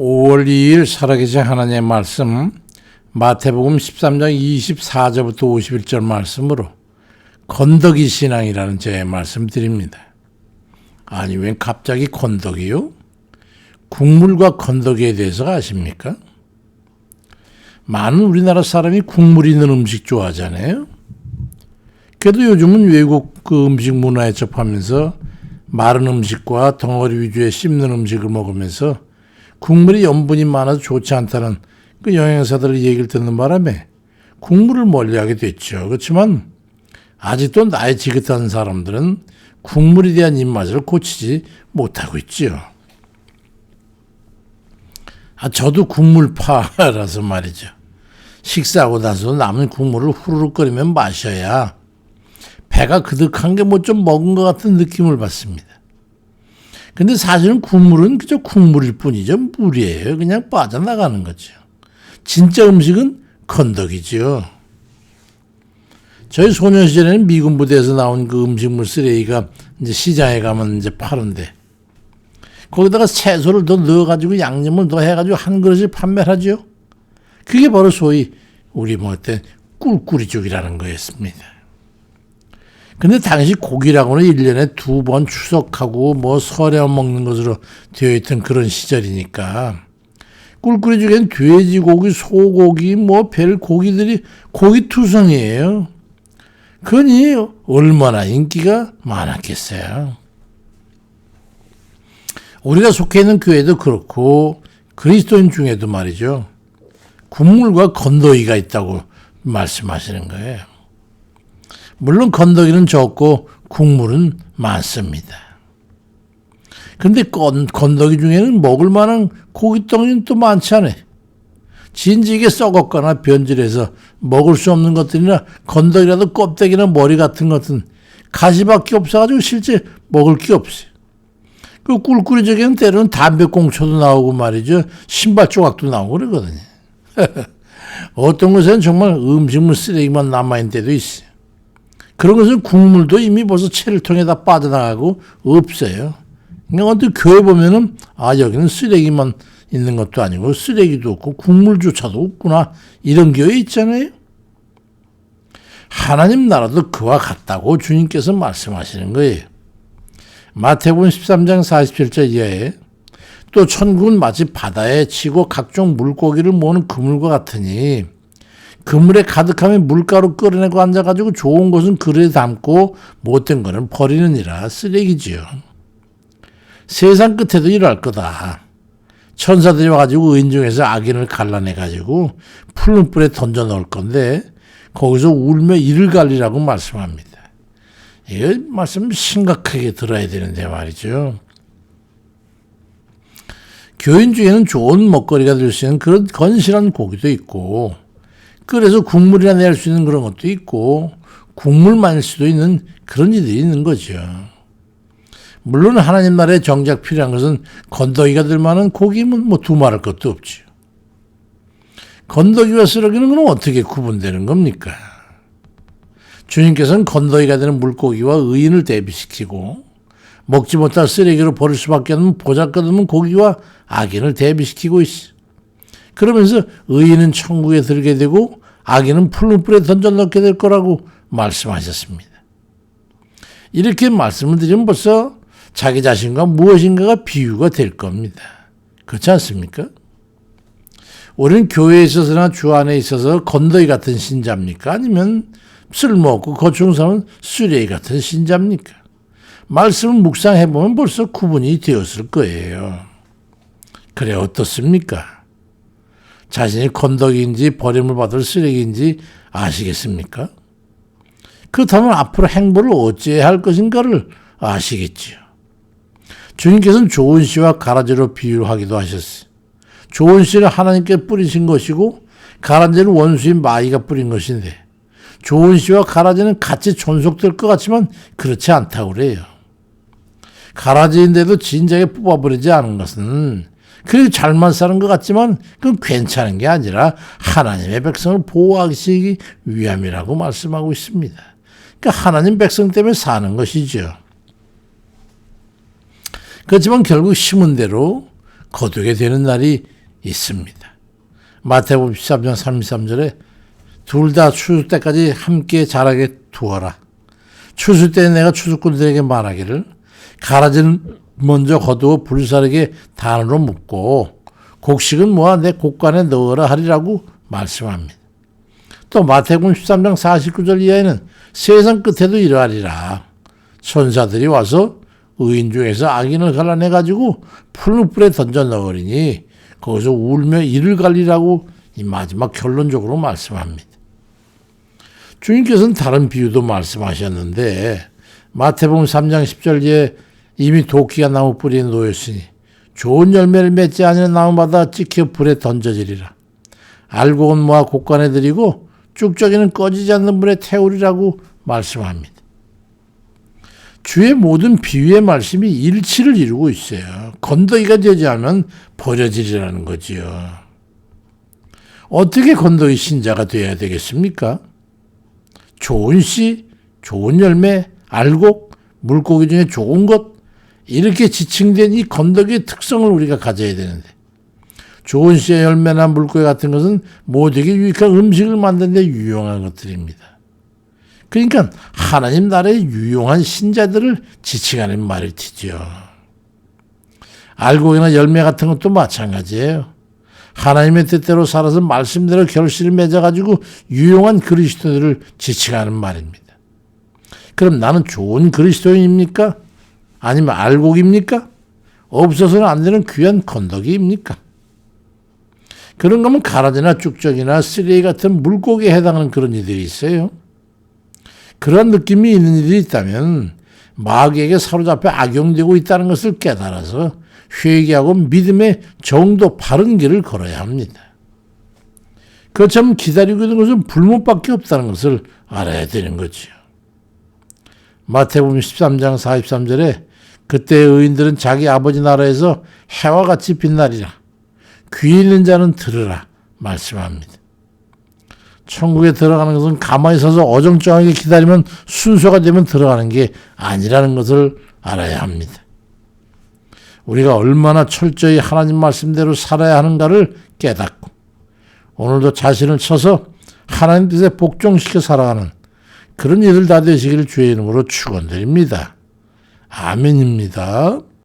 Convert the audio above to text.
5월 2일 살아계신 하나님의 말씀 마태복음 13장 24절부터 51절 말씀으로 건더기 신앙이라는 제 말씀 드립니다. 아니 웬 갑자기 건더기요? 국물과 건더기에 대해서 아십니까? 많은 우리나라 사람이 국물 있는 음식 좋아하잖아요. 그래도 요즘은 외국 음식 문화에 접하면서 마른 음식과 덩어리 위주의 씹는 음식을 먹으면서 국물이 염분이 많아서 좋지 않다는 그 영양사들의 얘기를 듣는 바람에 국물을 멀리하게 됐죠. 그렇지만 아직도 나이 지긋한 사람들은 국물에 대한 입맛을 고치지 못하고 있지요. 저도 국물파라서 말이죠. 식사하고 나서 남은 국물을 후루룩 끓이면 마셔야 배가 그득한 게 뭐 좀 먹은 것 같은 느낌을 받습니다. 근데 사실은 국물은 그저 국물일 뿐이죠. 물이에요. 그냥 빠져나가는 거죠. 진짜 음식은 건더기죠. 저희 소년 시절에는 미군 부대에서 나온 그 음식물 쓰레기가 이제 시장에 가면 이제 파는데 거기다가 채소를 더 넣어가지고 양념을 더 해가지고 한 그릇을 판매를 하죠. 그게 바로 소위 우리 그때 꿀꿀이죽이라는 거였습니다. 근데 당시 고기라고는 1년에 2번 추석하고 설에 먹는 것으로 되어 있던 그런 시절이니까 꿀꿀이죽엔 돼지고기, 소고기, 별 고기들이 고기투성이에요. 그러니 얼마나 인기가 많았겠어요. 우리가 속해 있는 교회도 그렇고 그리스도인 중에도 말이죠. 국물과 건더기가 있다고 말씀하시는 거예요. 물론 건더기는 적고 국물은 많습니다. 그런데 건더기 중에는 먹을 만한 고깃덩이는 또 많지 않아요. 진지게 썩었거나 변질해서 먹을 수 없는 것들이나 건더기라도 껍데기나 머리 같은 것은 가시밖에 없어가지고 실제 먹을 게 없어요. 그 꿀꿀이적에는 때로는 담배꽁초도 나오고 말이죠. 신발 조각도 나오고 그러거든요. 어떤 곳에는 정말 음식물 쓰레기만 남아있는 데도 있어요. 그런 것은 국물도 이미 벌써 체류통에 다 빠져나가고 없어요. 그러니까 어디 교회 보면은 여기는 쓰레기만 있는 것도 아니고 쓰레기도 없고 국물조차도 없구나 이런 교회 있잖아요. 하나님 나라도 그와 같다고 주님께서 말씀하시는 거예요. 마태복음 13장 47절 이하에 또 천국은 마치 바다에 치고 각종 물고기를 모으는 그물과 같으니 그물에 가득하면 물가로 끌어내고 앉아가지고 좋은 것은 그릇에 담고 못된 것은 버리느니라. 쓰레기지요. 세상 끝에도 이럴 거다. 천사들이 와가지고 의인 중에서 악인을 갈라내가지고 푸른 뿔에 던져 넣을 건데 거기서 울며 이를 갈리라고 말씀합니다. 이거 말씀 심각하게 들어야 되는데 말이죠. 교인 중에는 좋은 먹거리가 될 수 있는 그런 건실한 고기도 있고 끓여서 국물이나 낼 수 있는 그런 것도 있고 국물 많을 수도 있는 그런 이들이 있는 거죠. 물론 하나님 나라에 정작 필요한 것은 건더기가 될 만한 고기면 두말할 것도 없죠. 건더기와 쓰레기는 그럼 어떻게 구분되는 겁니까? 주님께서는 건더기가 되는 물고기와 의인을 대비시키고 먹지 못할 쓰레기로 버릴 수밖에 없는 보잘것없는 고기와 악인을 대비시키고 있어. 그러면서 의인은 천국에 들게 되고 악인은 푸른 뿔에 던져넣게 될 거라고 말씀하셨습니다. 이렇게 말씀을 드리면 벌써 자기 자신과 무엇인가가 비유가 될 겁니다. 그렇지 않습니까? 우리는 교회에 있어서나 주 안에 있어서 건더기 같은 신자입니까? 아니면 쓸모없고 거추운 사람은 쓰레기 같은 신자입니까? 말씀을 묵상해보면 벌써 구분이 되었을 거예요. 그래 어떻습니까? 자신이 건더기인지 버림을 받을 쓰레기인지 아시겠습니까? 그렇다면 앞으로 행보를 어찌해야 할 것인가를 아시겠지요. 주님께서는 좋은 씨와 가라지로 비유하기도 하셨어요. 좋은 씨는 하나님께 뿌리신 것이고 가라지는 원수인 마귀가 뿌린 것인데 좋은 씨와 가라지는 같이 존속될 것 같지만 그렇지 않다고 그래요. 가라지인데도 진작에 뽑아버리지 않은 것은 그렇게 잘만 사는 것 같지만 그건 괜찮은 게 아니라 하나님의 백성을 보호하기 위함이라고 말씀하고 있습니다. 그러니까 하나님 백성 때문에 사는 것이죠. 그렇지만 결국 심은 대로 거두게 되는 날이 있습니다. 마태복음 13장 33절에 둘 다 추수 때까지 함께 자라게 두어라. 추수 때 내가 추수꾼들에게 말하기를 가라지는 먼저 거두어 불사르게 단으로 묶고 곡식은 모아 내 곡간에 넣으라 하리라고 말씀합니다. 또 마태복음 13장 49절 이하에는 세상 끝에도 이러하리라. 천사들이 와서 의인 중에서 악인을 갈라내가지고 푸른 불에 던져 넣으리니 거기서 울며 이를 갈리라고 이 마지막 결론적으로 말씀합니다. 주님께서는 다른 비유도 말씀하셨는데 마태복음 3장 10절에 이미 도끼가 나무 뿌리에 놓였으니 좋은 열매를 맺지 않는 나무마다 찍혀 불에 던져지리라. 알곡은 모아 곡간에 들이고 쭉저기는 꺼지지 않는 불에 태우리라고 말씀합니다. 주의 모든 비유의 말씀이 일치를 이루고 있어요. 건더기가 되지 않으면 버려지리라는 거지요. 어떻게 건더기 신자가 되어야 되겠습니까? 좋은 씨, 좋은 열매, 알곡, 물고기 중에 좋은 것, 이렇게 지칭된 이 건더기의 특성을 우리가 가져야 되는데 좋은 씨의 열매나 물고기 같은 것은 모두에게 유익한 음식을 만드는 데 유용한 것들입니다. 그러니까 하나님 나라의 유용한 신자들을 지칭하는 말이지요. 알곡이나 열매 같은 것도 마찬가지예요. 하나님의 뜻대로 살아서 말씀대로 결실을 맺어가지고 유용한 그리스도인들을 지칭하는 말입니다. 그럼 나는 좋은 그리스도인입니까? 아니면 알곡입니까? 없어서는 안 되는 귀한 건더기입니까? 그런 거면 가라지나 쭉저기나 쓰레기 같은 물고기에 해당하는 그런 이들이 있어요. 그런 느낌이 있는 이들이 있다면 마귀에게 사로잡혀 악용되고 있다는 것을 깨달아서 회개하고 믿음의 정도 바른 길을 걸어야 합니다. 그렇다면 기다리고 있는 것은 불못밖에 없다는 것을 알아야 되는 거죠. 마태복음 13장 43절에 그때 의인들은 자기 아버지 나라에서 해와 같이 빛나리라. 귀 있는 자는 들으라 말씀합니다. 천국에 들어가는 것은 가만히 서서 어정쩡하게 기다리면 순서가 되면 들어가는 게 아니라는 것을 알아야 합니다. 우리가 얼마나 철저히 하나님 말씀대로 살아야 하는가를 깨닫고 오늘도 자신을 쳐서 하나님 뜻에 복종시켜 살아가는 그런 이들 다 되시기를 주의 이름으로 축원드립니다. 아멘입니다.